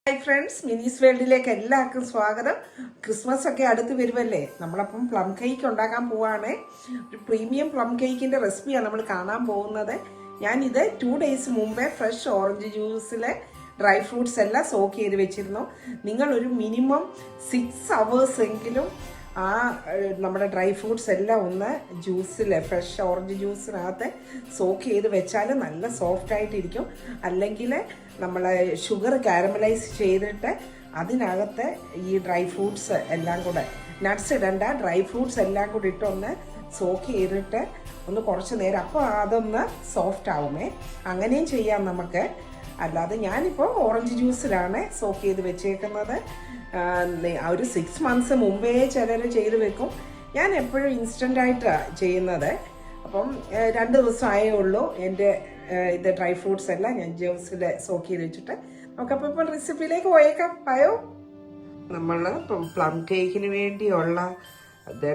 Hi friends, മിനീസ് വേൾഡിലേക്ക് എല്ലാവർക്കും സ്വാഗതം. ക്രിസ്മസ് ഒക്കെ അടുത്ത് വരുമല്ലേ. നമ്മളപ്പം പ്ലം കേക്ക് ഉണ്ടാക്കാൻ പോവാണ്. ഒരു പ്രീമിയം പ്ലം കേക്കിൻ്റെ റെസിപ്പിയാണ് നമ്മൾ കാണാൻ പോകുന്നത്. ഞാനിത് 2 days മുമ്പേ ഫ്രഷ് ഓറഞ്ച് ജ്യൂസിലെ ഡ്രൈ ഫ്രൂട്ട്സ് എല്ലാം സോക്ക് ചെയ്ത് വെച്ചിരുന്നു. നിങ്ങളൊരു മിനിമം 6 hours എങ്കിലും ആ നമ്മുടെ ഡ്രൈ ഫ്രൂട്ട്സ് എല്ലാം ഒന്ന് ഫ്രഷ് ഓറഞ്ച് ജ്യൂസിനകത്ത് സോക്ക് ചെയ്ത് വെച്ചാൽ നല്ല സോഫ്റ്റ് ആയിട്ടിരിക്കും. അല്ലെങ്കിൽ നമ്മൾ ഷുഗർ കാരമലൈസ് ചെയ്തിട്ട് അതിനകത്ത് ഈ ഡ്രൈ ഫ്രൂട്ട്സ് എല്ലാം കൂടെ, നട്ട്സ് ഇടണ്ട, ഡ്രൈ ഫ്രൂട്ട്സ് എല്ലാം കൂടി ഇട്ടൊന്ന് സോക്ക് ചെയ്തിട്ട് ഒന്ന് കുറച്ച് നേരം, അപ്പോൾ അതൊന്ന് സോഫ്റ്റ് ആവുമേ. അങ്ങനെയും ചെയ്യാം നമുക്ക്. അല്ലാതെ ഞാനിപ്പോൾ ഓറഞ്ച് ജ്യൂസിലാണ് സോക്ക് ചെയ്ത് വെച്ചേക്കുന്നത്. ഒരു 6 months മുമ്പേ ചിലർ ചെയ്ത് വെക്കും. ഞാൻ എപ്പോഴും ഇൻസ്റ്റൻ്റായിട്ടാണ് ചെയ്യുന്നത്. അപ്പം 2 ദിവസം ആയേ ഉള്ളൂ എൻ്റെ ഇത് ഡ്രൈ ഫ്രൂട്ട്സ് എല്ലാം ഞാൻ ജ്യൂസിൽ സോക്ക് ചെയ്ത് വെച്ചിട്ട്. നമുക്കപ്പോൾ ഇപ്പം റെസിപ്പിയിലേക്ക് പോയേക്കാം. ആയോ? നമ്മൾ ഇപ്പം പ്ലം കേക്കിന് വേണ്ടിയുള്ള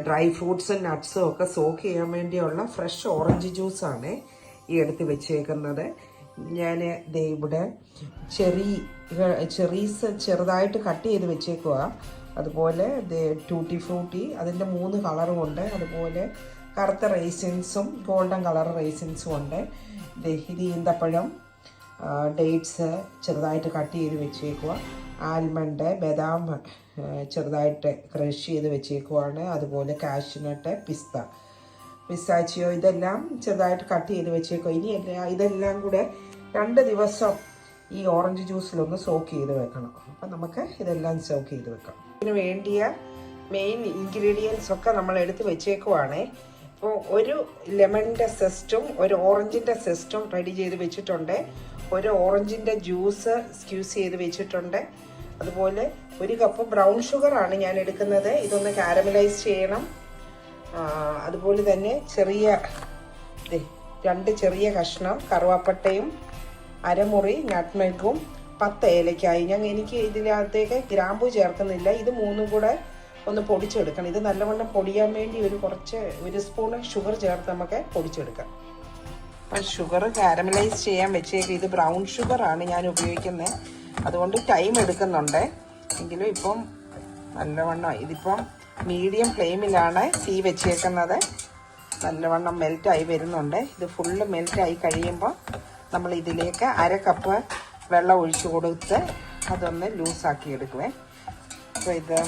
ഡ്രൈ ഫ്രൂട്ട്സും നട്ട്സും ഒക്കെ സോക്ക് ചെയ്യാൻ വേണ്ടിയുള്ള ഫ്രഷ് ഓറഞ്ച് ജ്യൂസാണ് ഈ എടുത്ത് വെച്ചേക്കുന്നത്. ഞാൻ ഇവിടെ ചെറീസ് ചെറുതായിട്ട് കട്ട് ചെയ്ത് വെച്ചേക്കുക. അതുപോലെ ടൂട്ടി ഫ്രൂട്ടി, അതിൻ്റെ 3 കളറും ഉണ്ട്. അതുപോലെ കറുത്ത റേസിൻസും ഗോൾഡൻ കളർ റേസിൻസും ഉണ്ട്. ഇത് ഈന്തപ്പഴം, ഡേറ്റ്സ് ചെറുതായിട്ട് കട്ട് ചെയ്ത് വെച്ചേക്കുക. ആൽമണ്ട്, ബദാം ചെറുതായിട്ട് ക്രഷ് ചെയ്ത് വെച്ചേക്കുവാണ്. അതുപോലെ കാഷ്യൂനട്ട്, പിസ്താച്ചിയോ ഇതെല്ലാം ചെറുതായിട്ട് കട്ട് ചെയ്ത് വെച്ചേക്കുക. ഇനി ഇതെല്ലാം കൂടെ 2 ദിവസം ഈ ഓറഞ്ച് ജ്യൂസിലൊന്ന് സോക്ക് ചെയ്ത് വെക്കണം. അപ്പം നമുക്ക് ഇതെല്ലാം സോക്ക് ചെയ്ത് വെക്കാം. ഇതിന് വേണ്ടിയ മെയിൻ ഇൻഗ്രീഡിയൻസ് ഒക്കെ നമ്മൾ എടുത്ത് വെച്ചേക്കുവാണേ. ഇപ്പോൾ ഒരു ലെമണിൻ്റെ സെസ്റ്റും ഒരു ഓറഞ്ചിൻ്റെ സെസ്റ്റും റെഡി ചെയ്ത് വെച്ചിട്ടുണ്ട്. ഒരു ഓറഞ്ചിൻ്റെ ജ്യൂസ് സ്ക്യൂസ് ചെയ്ത് വെച്ചിട്ടുണ്ട്. അതുപോലെ 1 കപ്പ് ബ്രൗൺ ഷുഗറാണ് ഞാൻ എടുക്കുന്നത്. ഇതൊന്ന് കാരമലൈസ് ചെയ്യണം. അതുപോലെ തന്നെ 2 ചെറിയ കഷ്ണം കറുവാപ്പട്ടയും, അരമുറി നട്ട്മെഗും, 10 ഏലക്കായി. എനിക്ക് ഇതിനകത്തേക്ക് ഗ്രാമ്പു ചേർക്കുന്നില്ല. ഇത് 3 കൂടെ ഒന്ന് പൊടിച്ചെടുക്കണം. ഇത് നല്ലവണ്ണം പൊടിയാൻ വേണ്ടി ഒരു സ്പൂൺ ഷുഗർ ചേർത്ത് നമുക്ക് പൊടിച്ചെടുക്കാം. അപ്പം ഷുഗർ കാരമലൈസ് ചെയ്യാൻ വെച്ചേക്ക്. ഇത് ബ്രൗൺ ഷുഗറാണ് ഞാൻ ഉപയോഗിക്കുന്നത്. അതുകൊണ്ട് ടൈം എടുക്കുന്നുണ്ട്. എങ്കിലും ഇപ്പം നല്ലവണ്ണം ഇതിപ്പം മീഡിയം ഫ്ലെയിമിലാണ് തീ വെച്ചേക്കുന്നത്. നല്ലവണ്ണം മെൽറ്റായി വരുന്നുണ്ട്. ഇത് ഫുള്ള് മെൽറ്റായി കഴിയുമ്പോൾ നമ്മൾ ഇതിലേക്ക് 1/2 കപ്പ് വെള്ളം ഒഴിച്ചു കൊടുത്ത് അതൊന്ന് ലൂസാക്കി എടുക്കുവേ. അപ്പോൾ ഇത്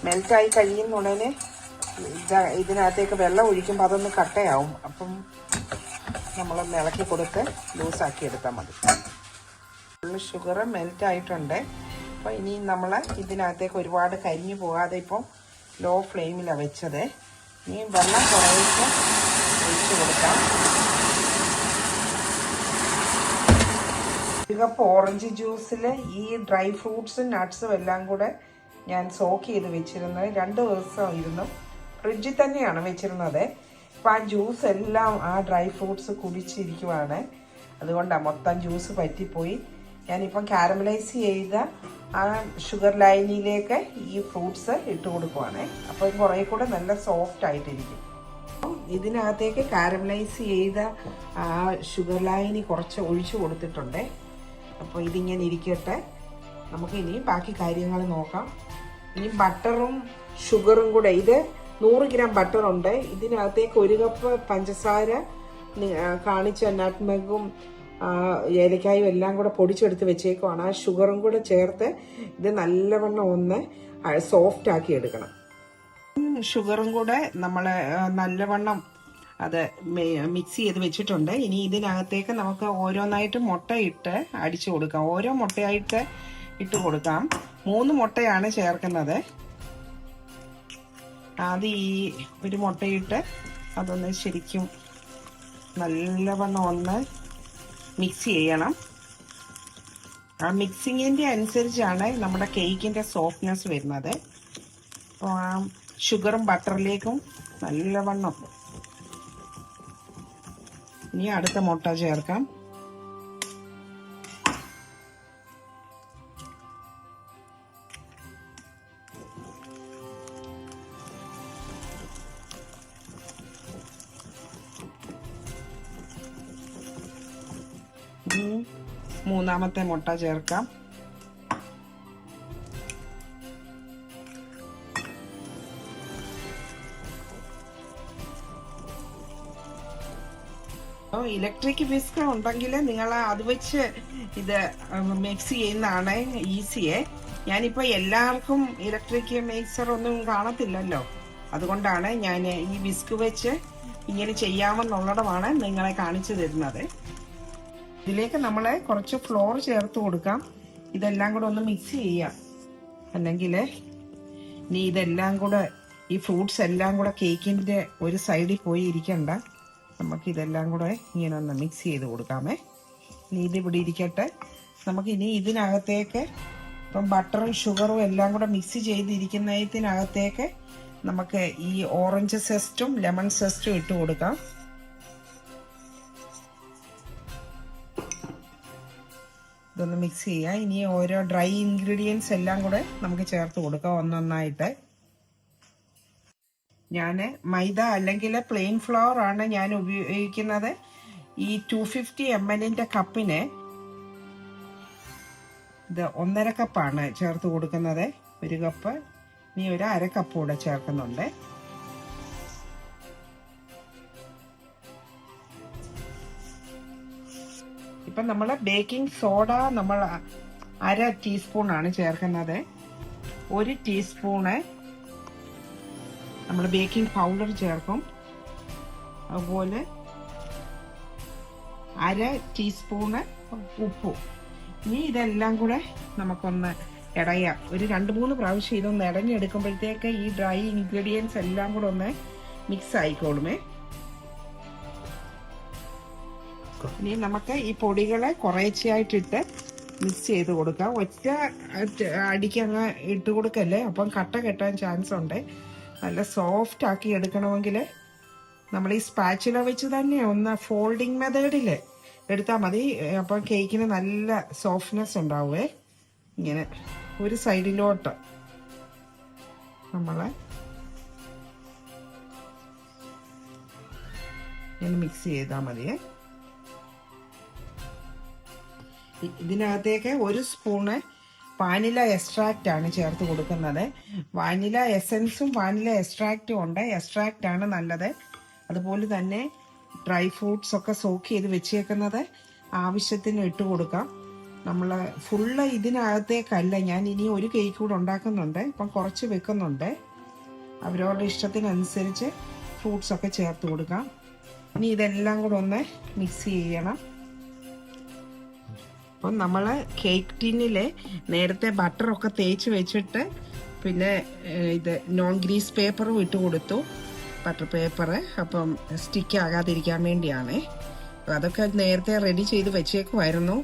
മെൽറ്റായി കഴിയുന്ന ഉടനെ ഇതിനകത്തേക്ക് വെള്ളം ഒഴിക്കുമ്പോൾ അതൊന്ന് കട്ടയാവും. അപ്പം നമ്മളൊന്ന് ഇളക്കി കൊടുത്ത് ലൂസാക്കി എടുത്താൽ മതി. ഫുള്ള് ഷുഗർ മെൽറ്റായിട്ടുണ്ട്. അപ്പോൾ ഇനി നമ്മൾ ഇതിനകത്തേക്ക് ഒരുപാട് കരിഞ്ഞു പോകാതെ ഇപ്പം ലോ ഫ്ലെയിമിലാണ് വെച്ചത്. ഇനി വെള്ളം കുറേശ്ശെ ഒഴിച്ച് കൊടുക്കാം. 1 കപ്പ് ഓറഞ്ച് ജ്യൂസിൽ ഈ ഡ്രൈ ഫ്രൂട്ട്സും നട്ട്സും എല്ലാം കൂടെ ഞാൻ സോക്ക് ചെയ്ത് വെച്ചിരുന്നത് 2 ദിവസം ഇരുന്നു. ഫ്രിഡ്ജിൽ തന്നെയാണ് വെച്ചിരുന്നത്. ഇപ്പം ആ ജ്യൂസ് എല്ലാം ആ ഡ്രൈ ഫ്രൂട്ട്സ് കുടിച്ചിരിക്കുവാണ്. അതുകൊണ്ടാണ് മൊത്തം ജ്യൂസ് പറ്റിപ്പോയി. ഞാനിപ്പം കാരമലൈസ് ചെയ്ത ആ ഷുഗർ ലൈനിലേക്ക് ഈ ഫ്രൂട്ട്സ് ഇട്ട് കൊടുക്കുവാണ്. അപ്പോൾ കുറേ കൂടെ നല്ല സോഫ്റ്റ് ആയിട്ടിരിക്കും. ഇതിനകത്തേക്ക് കാരമലൈസ് ചെയ്ത ആ ഷുഗർ ലൈനി കുറച്ച് ഒഴിച്ചു കൊടുത്തിട്ടുണ്ട്. അപ്പോൾ ഇതിങ്ങനെ ഇരിക്കട്ടെ. നമുക്ക് ഇനി ബാക്കി കാര്യങ്ങൾ നോക്കാം. ഇനി ബട്ടറും ഷുഗറും കൂടെ, ഇത് 100 ഗ്രാം ബട്ടറുണ്ട്. ഇതിനകത്തേക്ക് 1 കപ്പ് പഞ്ചസാര, കാണിച്ച നട്ട്മെഗും ഏലക്കായും എല്ലാം കൂടെ പൊടിച്ചെടുത്ത് വെച്ചേക്കുവാണ്. ആ ഷുഗറും കൂടെ ചേർത്ത് ഇത് നല്ലവണ്ണം ഒന്ന് സോഫ്റ്റ് ആക്കി എടുക്കണം. ഷുഗറും കൂടെ നമ്മൾ നല്ലവണ്ണം അത് മിക്സ് ചെയ്ത് വെച്ചിട്ടുണ്ട്. ഇനി ഇതിനകത്തേക്ക് നമുക്ക് ഓരോന്നായിട്ട് മുട്ടയിട്ട് അടിച്ചു കൊടുക്കാം. ഓരോ മുട്ടയായിട്ട് ഇട്ട് കൊടുക്കാം. 3 മുട്ടയാണ് ചേർക്കുന്നത്. ആദ്യം ഈ ഒരു മുട്ടയിട്ട് അതൊന്ന് ശരിക്കും നല്ലവണ്ണം ഒന്ന് മിക്സ് ചെയ്യണം. ആ മിക്സിങ്ങിൻ്റെ അനുസരിച്ചാണ് നമ്മുടെ കേക്കിൻ്റെ സോഫ്റ്റ്നെസ് വരുന്നത്. അപ്പോൾ ആ ഷുഗറും ബട്ടറിലേക്കും നല്ലവണ്ണം. ഇനി അടുത്ത മുട്ട ചേർക്കാം. മൂന്നാമത്തെ മുട്ട ചേർക്കാം. ഇലക്ട്രിക് വിസ്ക് ഉണ്ടെങ്കിൽ നിങ്ങൾ അത് വെച്ച് ഇത് മിക്സ് ചെയ്യുന്നതാണ് ഈസിയെ. ഞാനിപ്പോൾ എല്ലാവർക്കും ഇലക്ട്രിക് മിക്സർ ഒന്നും കാണത്തില്ലല്ലോ, അതുകൊണ്ടാണ് ഞാൻ ഈ വിസ്ക് വെച്ച് ഇങ്ങനെ ചെയ്യാമെന്നുള്ളതാണ് നിങ്ങളെ കാണിച്ചു തരുന്നത്. ഇതിലേക്ക് നമ്മൾ കുറച്ച് ഫ്ലോർ ചേർത്ത് കൊടുക്കാം. ഇതെല്ലാം കൂടെ ഒന്ന് മിക്സ് ചെയ്യാം, അല്ലെങ്കിൽ ഇനി ഇതെല്ലാം കൂടെ ഈ ഫ്രൂട്ട്സ് എല്ലാം കൂടെ കേക്കിൻ്റെ ഒരു സൈഡിൽ പോയി ഇരിക്കണ്ട. നമുക്കിതെല്ലാം കൂടെ ഇങ്ങനെ ഒന്ന് മിക്സ് ചെയ്ത് കൊടുക്കാമേ. ഇനി ഇതിവിടെ ഇരിക്കട്ടെ. നമുക്കിനി ഇതിനകത്തേക്ക് ഇപ്പം ബട്ടറും ഷുഗറും എല്ലാം കൂടെ മിക്സ് ചെയ്തിരിക്കുന്നതിനകത്തേക്ക് നമുക്ക് ഈ ഓറഞ്ച് സെസ്റ്റും ലെമൺ സെസ്റ്റും ഇട്ട് കൊടുക്കാം. ഇതൊന്ന് മിക്സ് ചെയ്യാം. ഇനി ഓരോ ഡ്രൈ ഇൻഗ്രീഡിയൻസ് എല്ലാം കൂടെ നമുക്ക് ചേർത്ത് കൊടുക്കാം ഒന്നൊന്നായിട്ട്. ഞാൻ മൈദ അല്ലെങ്കിൽ പ്ലെയിൻ ഫ്ലവർ ആണ് ഞാൻ ഉപയോഗിക്കുന്നത്. ഈ 250 ml കപ്പിന് ഇത് 1.5 കപ്പാണ് ചേർത്ത് കൊടുക്കുന്നത്. 1 കപ്പ്, ഇനി ഒരു 1/2 കപ്പ് കൂടെ ചേർക്കുന്നുണ്ട്. ഇപ്പം നമ്മൾ ബേക്കിംഗ് സോഡ നമ്മൾ 1/2 ടീസ്പൂണാണ് ചേർക്കുന്നത്. 1 ടീസ്പൂണ് നമ്മൾ ബേക്കിംഗ് പൗഡർ ചേർക്കും. അതുപോലെ 1/2 ടീസ്പൂണ് ഉപ്പും. ഇനി ഇതെല്ലാം കൂടെ നമുക്കൊന്ന് ഇടയാം. ഒരു 2-3 പ്രാവശ്യം ഇതൊന്ന് ഇടഞ്ഞെടുക്കുമ്പോഴത്തേക്ക് ഈ ഡ്രൈ ഇൻഗ്രീഡിയൻസ് എല്ലാം കൂടെ ഒന്ന് മിക്സ് ആയിക്കോളുമേ. ഇനി നമുക്ക് ഈ പൊടികളെ കുറേശ്ശെയായിട്ടിട്ട് മിക്സ് ചെയ്ത് കൊടുക്കാം. ഒറ്റ അടിക്ക് അങ്ങ് ഇട്ട് കൊടുക്കല്ലേ, അപ്പം കട്ട കെട്ടാൻ ചാൻസ് ഉണ്ട്. നല്ല സോഫ്റ്റ് ആക്കി എടുക്കണമെങ്കിൽ നമ്മൾ ഈ സ്പാച്ചുല വെച്ച് തന്നെ ഒന്ന് ഫോൾഡിങ് മെത്തേഡിൽ എടുത്താൽ മതി. അപ്പം കേക്കിന് നല്ല സോഫ്റ്റ്നെസ് ഉണ്ടാവുമേ. ഇങ്ങനെ ഒരു സൈഡിലോട്ട് നമ്മൾ ഇങ്ങനെ മിക്സ് ചെയ്താൽ മതിയേ. ഇതിനകത്തേക്ക് 1 സ്പൂണ് വാനില എക്സ്ട്രാക്റ്റ് ആണ് ചേർത്ത് കൊടുക്കുന്നത്. വാനില എസൻസും വാനില എക്സ്ട്രാക്റ്റും ഉണ്ട്. എക്സ്ട്രാക്റ്റ് ആണ് നല്ലത്. അതുപോലെ തന്നെ ഡ്രൈ ഫ്രൂട്ട്സ് ഒക്കെ സോക്ക് ചെയ്ത് വെച്ചേക്കുന്നത് ആവശ്യത്തിന് ഇട്ട് കൊടുക്കാം. നമ്മൾ ഫുള്ള് ഇതിനകത്തേക്കല്ല, ഞാൻ ഇനി ഒരു കേക്ക് കൂടെ ഉണ്ടാക്കുന്നുണ്ട്. ഇപ്പം കുറച്ച് വെക്കുന്നുണ്ട്. അവരവരുടെ ഇഷ്ടത്തിനനുസരിച്ച് ഫ്രൂട്ട്സ് ഒക്കെ ചേർത്ത് കൊടുക്കാം. ഇനി ഇതെല്ലാം കൂടെ ഒന്ന് മിക്സ് ചെയ്യണം. അപ്പം നമ്മൾ കേക്ക് ടിന്നിൽ നേരത്തെ ബട്ടറൊക്കെ തേച്ച് വെച്ചിട്ട് പിന്നെ ഇത് നോൺ ഗ്രീസ് പേപ്പറും ഇട്ട് കൊടുത്തു, ബട്ടർ പേപ്പർ. അപ്പം സ്റ്റിക്ക് ആകാതിരിക്കാൻ വേണ്ടിയാണ്. അതൊക്കെ നേരത്തെ റെഡി ചെയ്ത് വെച്ചേക്കുമായിരുന്നു.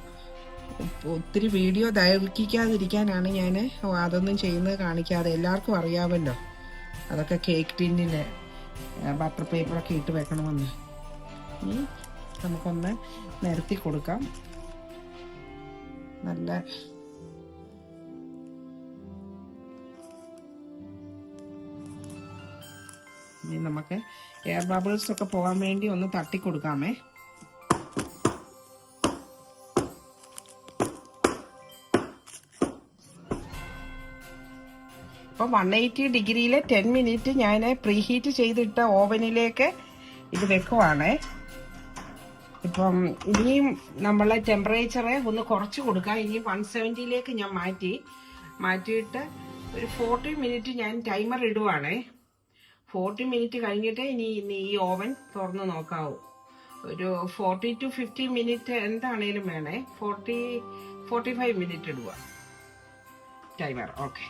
ഒത്തിരി വീഡിയോ ദൈർഘിക്കാതിരിക്കാനാണ് ഞാൻ അതൊന്നും ചെയ്യുന്നത് കാണിക്കാതെ. എല്ലാവർക്കും അറിയാമല്ലോ അതൊക്കെ കേക്ക് ടിന്നിൽ ബട്ടർ പേപ്പറൊക്കെ ഇട്ട് വെക്കണമെന്ന്. നമുക്കൊന്ന് നിരത്തി കൊടുക്കാം. നല്ല ഇനി നമുക്ക് എയർ ബബിൾസ് ഒക്കെ പോകാൻ വേണ്ടി ഒന്ന് തട്ടി കൊടുക്കാമേ. ഇപ്പം 180 ഡിഗ്രിയിൽ 10 മിനിറ്റ് ഞാൻ പ്രീഹീറ്റ് ചെയ്തിട്ട ഓവനിലേക്ക് ഇത് വെക്കുവാണ്. ഇപ്പം ഇനിയും നമ്മളെ ടെമ്പറേച്ചറെ ഒന്ന് കുറച്ച് കൊടുക്കാം. ഇനി 170ലേക്ക് ഞാൻ മാറ്റിയിട്ട് ഒരു 40 മിനിറ്റ് ഞാൻ ടൈമർ ഇടുവാണേ. 40 മിനിറ്റ് കഴിഞ്ഞിട്ട് ഇനി ഈ ഓവൻ തുറന്ന് നോക്കാവൂ. ഒരു 40 to 50 മിനിറ്റ് എന്താണേലും വേണേ. 45 മിനിറ്റ് ഇടുക ടൈമർ. ഓക്കെ,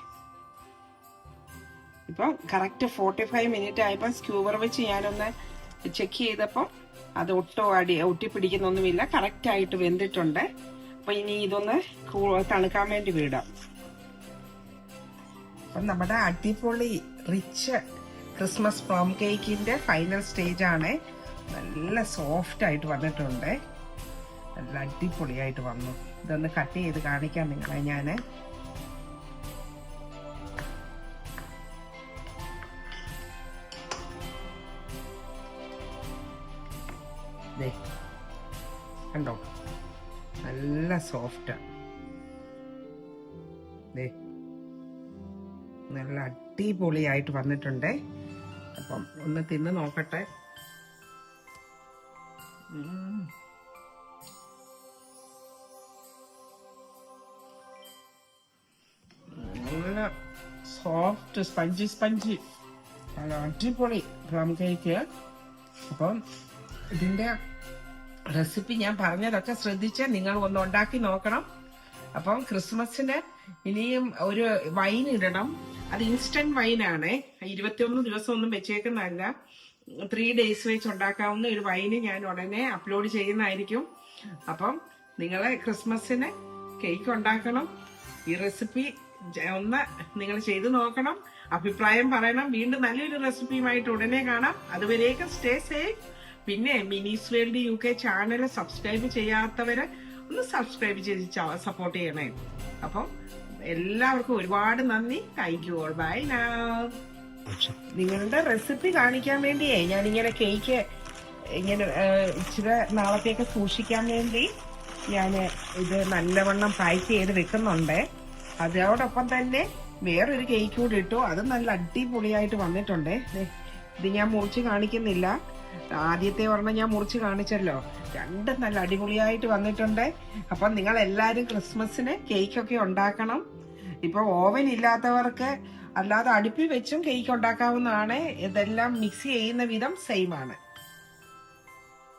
ഇപ്പം കറക്റ്റ് 45 മിനിറ്റ് ആയപ്പോൾ സ്ക്യൂവർ വെച്ച് ഞാനൊന്ന് ചെക്ക് ചെയ്തപ്പം അത് ഒട്ടിപ്പിടിക്കുന്നൊന്നുമില്ല, കറക്റ്റായിട്ട് വെന്തിട്ടുണ്ട്. അപ്പം ഇനി ഇതൊന്ന് തണുക്കാൻ വേണ്ടി വിടാം. അപ്പം നമ്മുടെ അടിപൊളി റിച്ച് ക്രിസ്മസ് പ്ലം കേക്കിൻ്റെ ഫൈനൽ സ്റ്റേജാണ്. നല്ല സോഫ്റ്റ് ആയിട്ട് വന്നിട്ടുണ്ട്, നല്ല അടിപൊളിയായിട്ട് വന്നു. ഇതൊന്ന് കട്ട് ചെയ്ത് കാണിക്കാം നിങ്ങളെ ഞാൻ. കണ്ടോ, നല്ല സോഫ്റ്റാണ്. നല്ല അടിപൊളിയായിട്ട് വന്നിട്ടുണ്ട്. അപ്പം ഒന്ന് തിന്ന് നോക്കട്ടെ. നല്ല സോഫ്റ്റ് സ്പഞ്ചി നല്ല അടിപൊളി പ്ലം കേക്ക്. അപ്പം ഇതിന്റെ റെസിപ്പി ഞാൻ പറഞ്ഞതൊക്കെ ശ്രദ്ധിച്ച് നിങ്ങൾ ഒന്ന് ഉണ്ടാക്കി നോക്കണം. അപ്പം ക്രിസ്മസിന് ഇനിയും ഒരു വൈൻ ഇടണം. അത് ഇൻസ്റ്റന്റ് വൈനാണ്. 21 ദിവസം ഒന്നും വെച്ചേക്കുന്നതല്ല. 3 days വെച്ച് ഉണ്ടാക്കാവുന്ന ഒരു വൈന് ഞാൻ ഉടനെ അപ്ലോഡ് ചെയ്യുന്നതായിരിക്കും. അപ്പം നിങ്ങൾ ക്രിസ്മസിന് കേക്ക് ഉണ്ടാക്കണം. ഈ റെസിപ്പി ഒന്ന് നിങ്ങൾ ചെയ്തു നോക്കണം, അഭിപ്രായം പറയണം. വീണ്ടും നല്ലൊരു റെസിപ്പിയുമായിട്ട് ഉടനെ കാണാം. അതുവരേക്കും സ്റ്റേ സേഫ്. പിന്നെ Minnie's world UK channel subscribe ചെയ്യാത്തവര് ഒന്ന് സബ്സ്ക്രൈബ് ചെയ്ത് സപ്പോർട്ട് ചെയ്യണേ. അപ്പം എല്ലാവർക്കും ഒരുപാട് നന്ദി. Thank you all. Bye now. നിങ്ങളുടെ റെസിപ്പി കാണിക്കാൻ വേണ്ടിയേ ഞാനിങ്ങനെ കേക്ക് ഇങ്ങനെ ഇച്ചിരി നാളത്തേക്ക് സൂക്ഷിക്കാൻ വേണ്ടി ഞാൻ ഇത് നല്ലവണ്ണം പാക്ക് ചെയ്ത് വെക്കുന്നുണ്ട്. അതോടൊപ്പം തന്നെ വേറൊരു കേക്ക് കൂടി ഇട്ടു. അത് നല്ല അടിപൊളിയായിട്ട് വന്നിട്ടുണ്ട്. ഇത് ഞാൻ മുറിച്ച് കാണിക്കുന്നില്ല. ആദ്യത്തെ ഒരെണ്ണം ഞാൻ മുറിച്ച് കാണിച്ചല്ലോ. രണ്ടും നല്ല അടിപൊളിയായിട്ട് വന്നിട്ടുണ്ട്. അപ്പം നിങ്ങൾ എല്ലാവരും ക്രിസ്മസിന് കേക്കൊക്കെ ഉണ്ടാക്കണം. ഇപ്പൊ ഓവൻ ഇല്ലാത്തവർക്ക് അല്ലാതെ അടുപ്പിൽ വെച്ചും കേക്ക് ഉണ്ടാക്കാവുന്നതാണ്. ഇതെല്ലാം മിക്സ് ചെയ്യുന്ന വിധം സെയിം ആണ്.